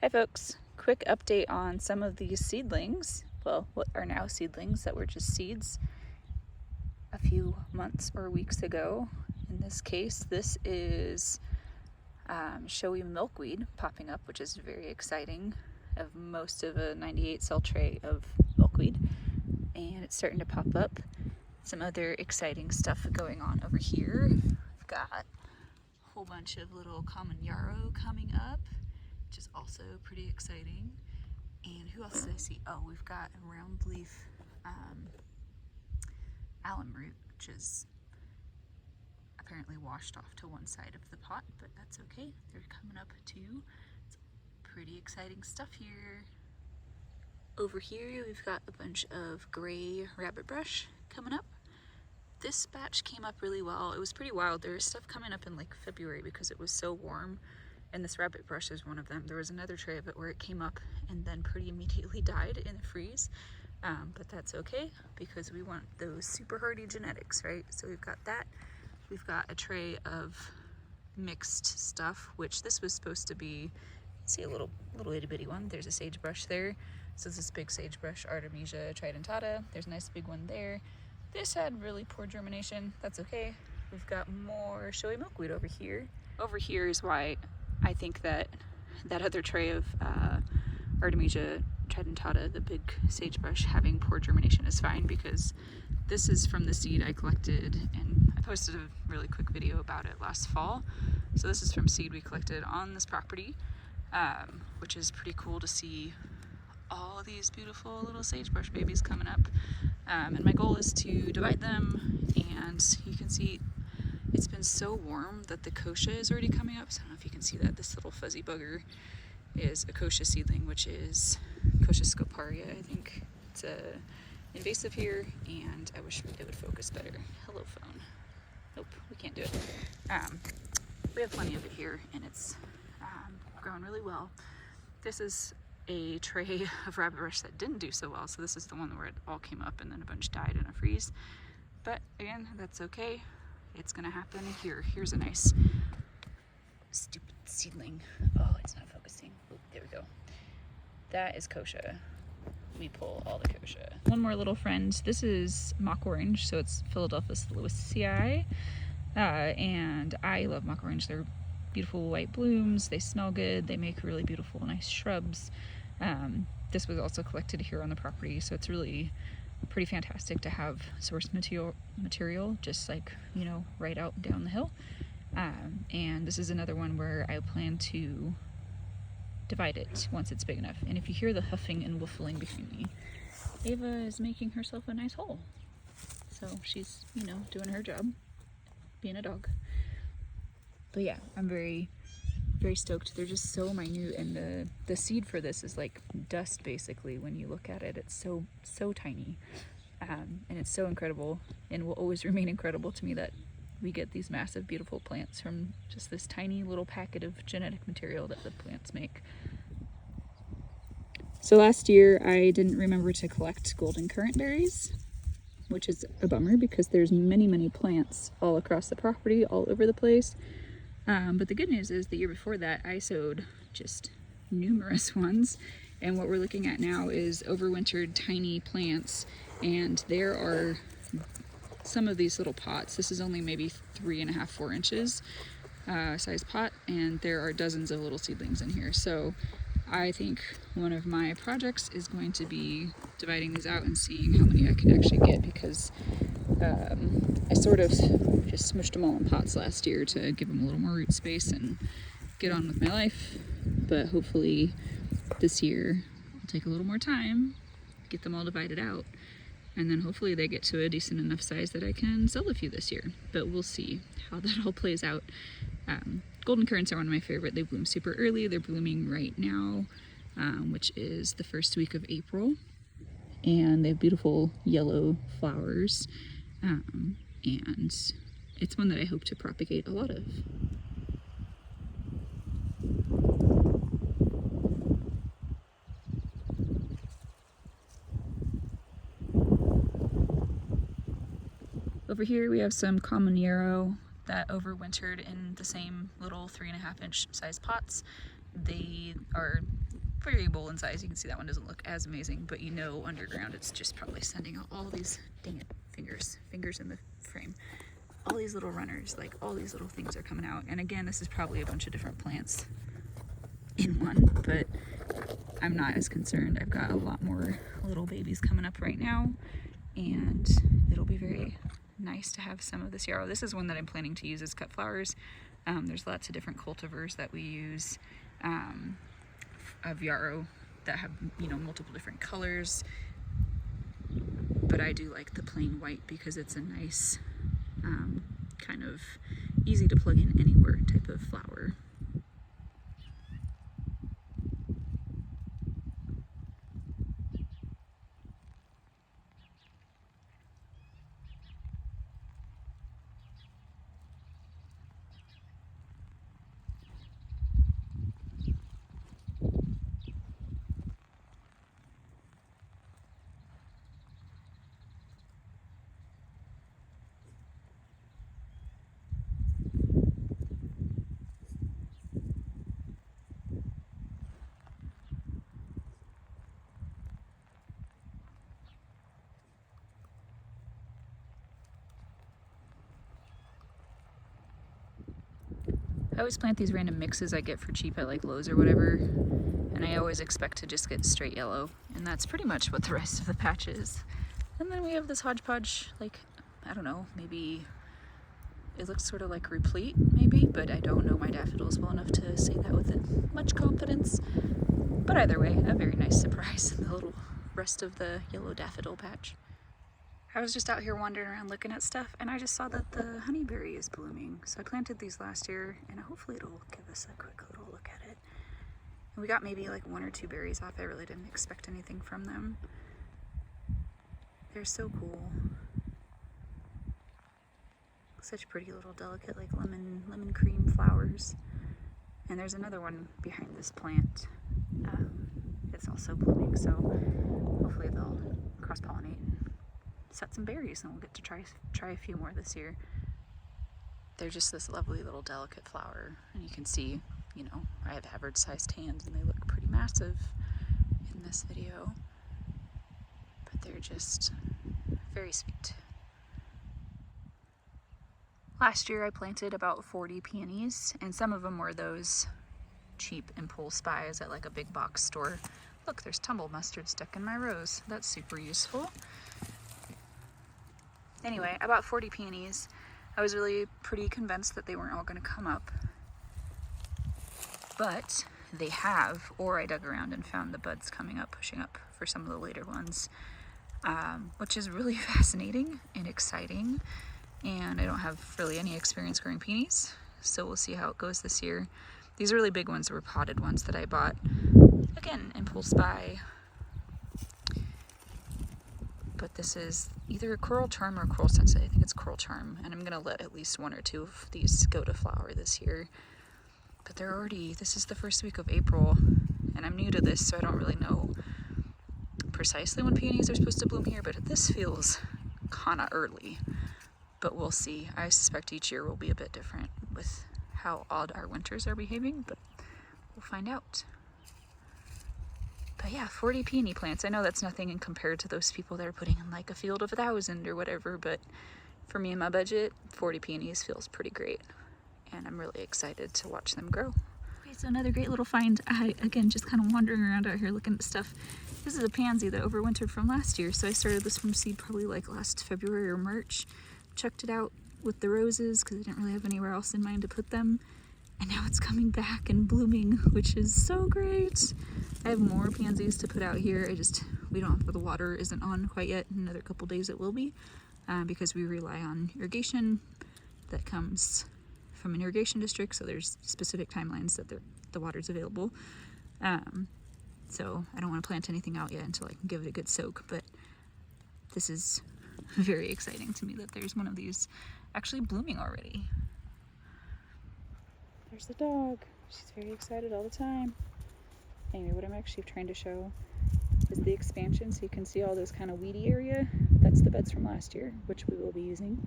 Hi folks, quick update on some of these seedlings, well, what are now seedlings that were just seeds a few months or weeks ago. In this case, this is showy milkweed popping up, which is very exciting. I have most of a 98 cell tray of milkweed, and it's starting to pop up. Some other exciting stuff going on over here. We've got a whole bunch of little common yarrow coming up, which is also pretty exciting. And who else did I see? Oh, we've got a round leaf alum root, which is apparently washed off to one side of the pot, but that's okay. They're coming up too. It's pretty exciting stuff here. Over here, we've got a bunch of gray rabbit brush coming up. This batch came up really well. It was pretty wild. There was stuff coming up in like February because it was so warm, and this rabbit brush is one of them. There was another tray of it where it came up and then pretty immediately died in the freeze, but that's okay because we want those super hardy genetics, right? So we've got that. We've got a tray of mixed stuff, which this was supposed to be, see a little itty bitty one. There's a sagebrush there. So this is big sagebrush, Artemisia tridentata. There's a nice big one there. This had really poor germination. That's okay. We've got more showy milkweed over here. Over here is why I think that other tray of Artemisia tridentata, the big sagebrush, having poor germination is fine, because this is from the seed I collected, and I posted a really quick video about it last fall. So this is from seed we collected on this property, which is pretty cool to see all these beautiful little sagebrush babies coming up. And my goal is to divide them, and you can see it's been so warm that the kochia is already coming up. So I don't know if you can see that. This little fuzzy bugger is a kochia seedling, which is Kochia scoparia, I think. It's invasive here, and I wish it would focus better. Hello, phone. Nope, we can't do it. We have plenty of it here, and it's grown really well. This is a tray of rabbit brush that didn't do so well, so this is the one where it all came up and then a bunch died in a freeze. But again, that's okay. It's gonna happen. Here's a nice stupid seedling. Oh, it's not focusing. Oh, there we go. That is kochia. We pull all the kochia. One more little friend. This is mock orange, so it's Philadelphus lewisii, and I love mock orange. They're beautiful white blooms. They smell good. They make really beautiful, nice shrubs. This was also collected here on the property, so it's really pretty fantastic to have source material just like, you know, right out down the hill. And this is another one where I plan to divide it once it's big enough. And if you hear the huffing and woofling behind me, Ava is making herself a nice hole. So she's, you know, doing her job, being a dog. But yeah, I'm very stoked. They're just so minute, and the seed for this is like dust basically. When you look at it, it's so tiny, and it's so incredible, and will always remain incredible to me that we get these massive beautiful plants from just this tiny little packet of genetic material that the plants make. So last year I didn't remember to collect golden currant berries, which is a bummer because there's many plants all across the property, all over the place. But the good news is the year before that I sowed just numerous ones, and what we're looking at now is overwintered tiny plants, and there are some of these little pots. This is only maybe 3.5, 4 inches size pot, and there are dozens of little seedlings in here. So I think one of my projects is going to be dividing these out and seeing how many I can actually get, because I sort of just smushed them all in pots last year to give them a little more root space and get on with my life. But hopefully this year I'll take a little more time, get them all divided out, and then hopefully they get to a decent enough size that I can sell a few this year. But we'll see how that all plays out. Golden currants are one of my favorite. They bloom super early. They're blooming right now, which is the first week of April, and they have beautiful yellow flowers. And it's one that I hope to propagate a lot of. Over here we have some common yarrow that overwintered in the same little 3.5 inch size pots. They are variable in size. You can see that one doesn't look as amazing, but you know underground it's just probably sending out all these, dang it, fingers in the frame. All these little runners, like all these little things are coming out. And again, this is probably a bunch of different plants in one, but I'm not as concerned. I've got a lot more little babies coming up right now, and it'll be very nice to have some of this yarrow. This is one that I'm planning to use as cut flowers. There's lots of different cultivars that we use of yarrow that have, you know, multiple different colors, but I do like the plain white because it's a nice kind of easy to plug in anywhere type of flower. I always plant these random mixes I get for cheap at like Lowe's or whatever, and I always expect to just get straight yellow, and that's pretty much what the rest of the patch is. And then we have this hodgepodge, like, I don't know, maybe it looks sort of like replete maybe, but I don't know my daffodils well enough to say that with much confidence. But either way, a very nice surprise in the little rest of the yellow daffodil patch. I was just out here wandering around looking at stuff, and I just saw that the honeyberry is blooming. So I planted these last year, and hopefully it'll give us a quick little look at it. And we got maybe like 1 or 2 berries off. I really didn't expect anything from them. They're so cool. Such pretty little delicate like lemon cream flowers. And there's another one behind this plant. It's also blooming, so hopefully they'll cross-pollinate and set some berries, and we'll get to try a few more this year. They're just this lovely little delicate flower, and you can see, you know, I have average sized hands and they look pretty massive in this video, but they're just very sweet. Last year I planted about 40 peonies, and some of them were those cheap impulse buys at like a big box store. Look, there's tumble mustard stuck in my rose. That's super useful. Anyway, about 40 peonies. I was really pretty convinced that they weren't all going to come up, but they have, or I dug around and found the buds coming up, pushing up for some of the later ones, which is really fascinating and exciting. And I don't have really any experience growing peonies, so we'll see how it goes this year. These really big ones were potted ones that I bought, again, impulse buy. But this is either a coral charm or a coral sunset. I think it's coral charm, and I'm gonna let at least 1 or 2 of these go to flower this year. But they're already, this is the first week of April, and I'm new to this, so I don't really know precisely when peonies are supposed to bloom here, but this feels kinda early. But we'll see. I suspect each year will be a bit different with how odd our winters are behaving, but we'll find out. But yeah, 40 peony plants. I know that's nothing in compared to those people that are putting in like a field of 1,000 or whatever, but for me and my budget, 40 peonies feels pretty great. And I'm really excited to watch them grow. Okay, so another great little find. I, again, just kind of wandering around out here looking at stuff. This is a pansy that overwintered from last year, so I started this from seed probably like last February or March. Checked it out with the roses because I didn't really have anywhere else in mind to put them. And now it's coming back and blooming, which is so great. I have more pansies to put out here. We don't have, the water isn't on quite yet. In another couple days it will be, because we rely on irrigation that comes from an irrigation district. So there's specific timelines that the water's available. So I don't want to plant anything out yet until I can give it a good soak. But this is very exciting to me that there's one of these actually blooming already. There's the dog. She's very excited all the time. Anyway, what I'm actually trying to show is the expansion, so you can see all those kind of weedy area. That's the beds from last year, which we will be using.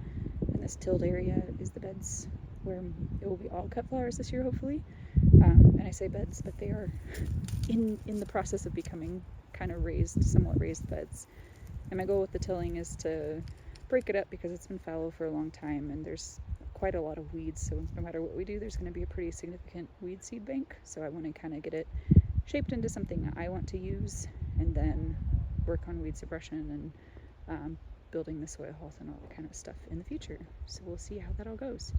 And this tilled area is the beds where it will be all cut flowers this year, hopefully. And I say beds, but they are in the process of becoming kind of raised, somewhat raised beds. And my goal with the tilling is to break it up because it's been fallow for a long time and there's quite a lot of weeds, so no matter what we do, there's going to be a pretty significant weed seed bank. So I want to kind of get it shaped into something that I want to use, and then work on weed suppression and building the soil health and all that kind of stuff in the future. So we'll see how that all goes.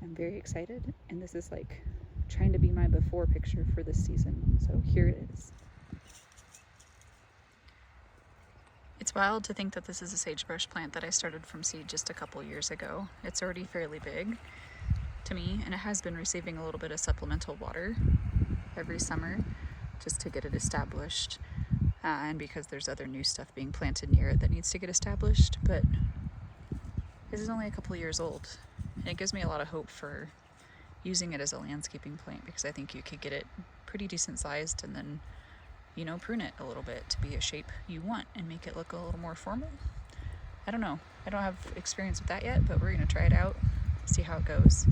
I'm very excited, and this is like trying to be my before picture for this season. So here it is. It's wild to think that this is a sagebrush plant that I started from seed just a couple years ago. It's already fairly big to me, and it has been receiving a little bit of supplemental water every summer just to get it established, and because there's other new stuff being planted near it that needs to get established. But this is only a couple years old, and it gives me a lot of hope for using it as a landscaping plant, because I think you could get it pretty decent sized and then, you know, prune it a little bit to be a shape you want and make it look a little more formal. I don't know. I don't have experience with that yet, but we're going to try it out, see how it goes.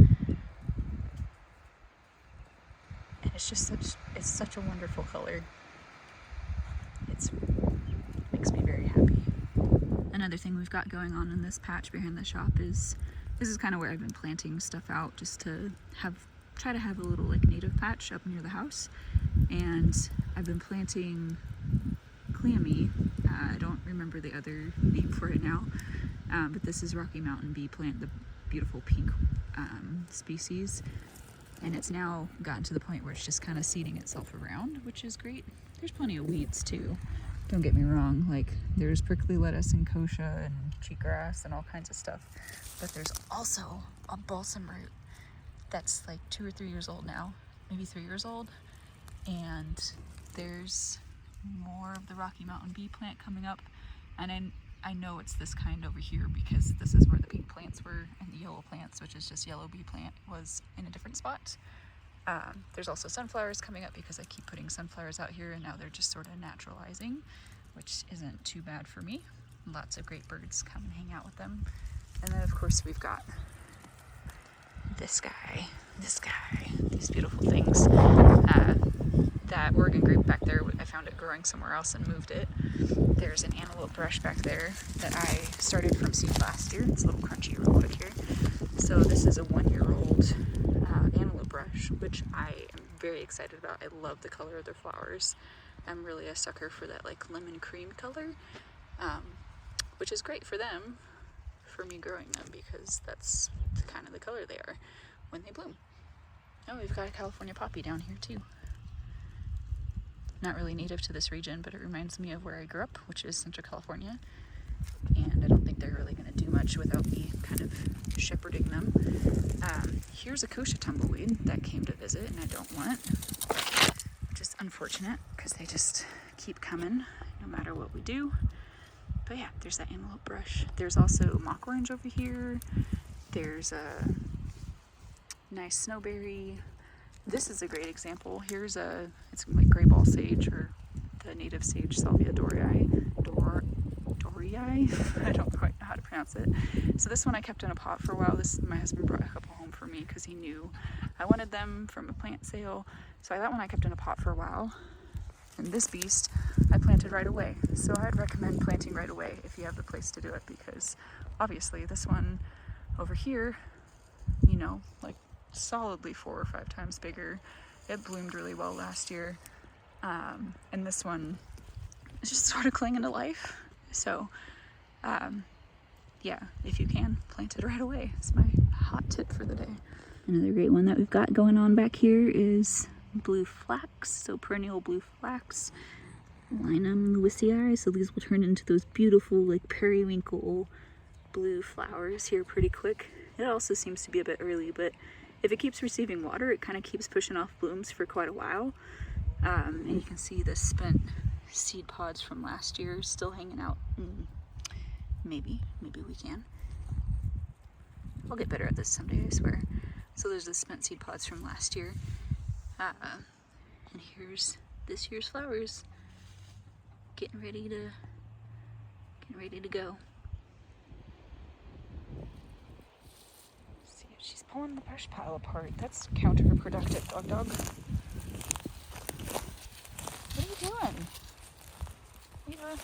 And it's just such a wonderful color. It makes me very happy. Another thing we've got going on in this patch behind the shop is, this is kind of where I've been planting stuff out just to try to have a little like native patch up near the house. And I've been planting clammy. I don't remember the other name for it now, but this is Rocky Mountain bee plant, the beautiful pink species. And it's now gotten to the point where it's just kind of seeding itself around, which is great. There's plenty of weeds too, don't get me wrong. Like there's prickly lettuce and kochia and cheatgrass and all kinds of stuff. But there's also a balsam root that's like 2 or 3 years old now, maybe 3 years old. And there's more of the Rocky Mountain bee plant coming up. And I know it's this kind over here because this is where the pink plants were, and the yellow plants, which is just yellow bee plant, was in a different spot. There's also sunflowers coming up because I keep putting sunflowers out here, and now they're just sort of naturalizing, which isn't too bad for me. Lots of great birds come and hang out with them. And then of course we've got this guy, these beautiful things. That Oregon grape back there, I found it growing somewhere else and moved it. There's an antelope brush back there that I started from seed last year. It's a little crunchy real quick here. So this is a 1-year-old antelope brush, which I am very excited about. I love the color of their flowers. I'm really a sucker for that like lemon cream color, which is great for them, for me growing them, because that's kind of the color they are when they bloom. Oh, we've got a California poppy down here too. Not really native to this region, but it reminds me of where I grew up, which is Central California. And I don't think they're really going to do much without me kind of shepherding them. Here's a kochia tumbleweed that came to visit and I don't want, which is unfortunate because they just keep coming no matter what we do. But yeah, there's that antelope brush. There's also mock orange over here. There's a nice snowberry. This is a great example. Here's it's like gray ball sage, or the native sage, Salvia dorii. I don't quite know how to pronounce it. So this one I kept in a pot for a while. My husband brought a couple home for me because he knew I wanted them from a plant sale. So that one I kept in a pot for a while. And this beast I planted right away. So I'd recommend planting right away if you have the place to do it, because obviously this one over here, you know, like solidly 4 or 5 times bigger. It bloomed really well last year. And this one is just sort of clinging to life. So, yeah, if you can, plant it right away. It's my hot tip for the day. Another great one that we've got going on back here is blue flax. So perennial blue flax, Linum lewisii. So these will turn into those beautiful like periwinkle blue flowers here pretty quick. It also seems to be a bit early, but if it keeps receiving water, it kind of keeps pushing off blooms for quite a while. And you can see the spent seed pods from last year still hanging out. Maybe we can. I'll get better at this someday, I swear. So there's the spent seed pods from last year. And here's this year's flowers getting ready to go. Let's see if she's pulling the brush pile apart. That's counterproductive, dog. What are you doing? Eva?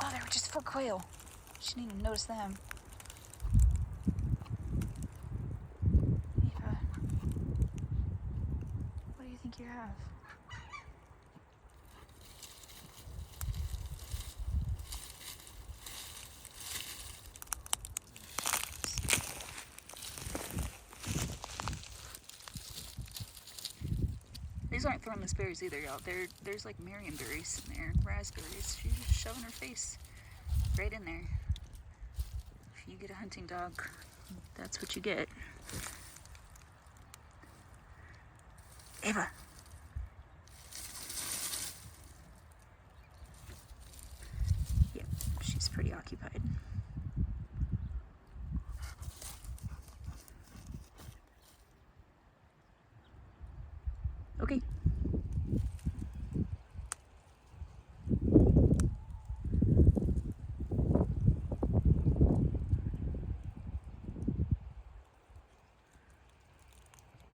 Oh, there were just 4 quail. She didn't even notice them. Eva, what do you think you have? These aren't thornless berries either, y'all. There's like marionberries in there, raspberries. She's just shoving her face right in there. If you get a hunting dog, that's what you get. Ava. Yep, she's pretty occupied. Okay.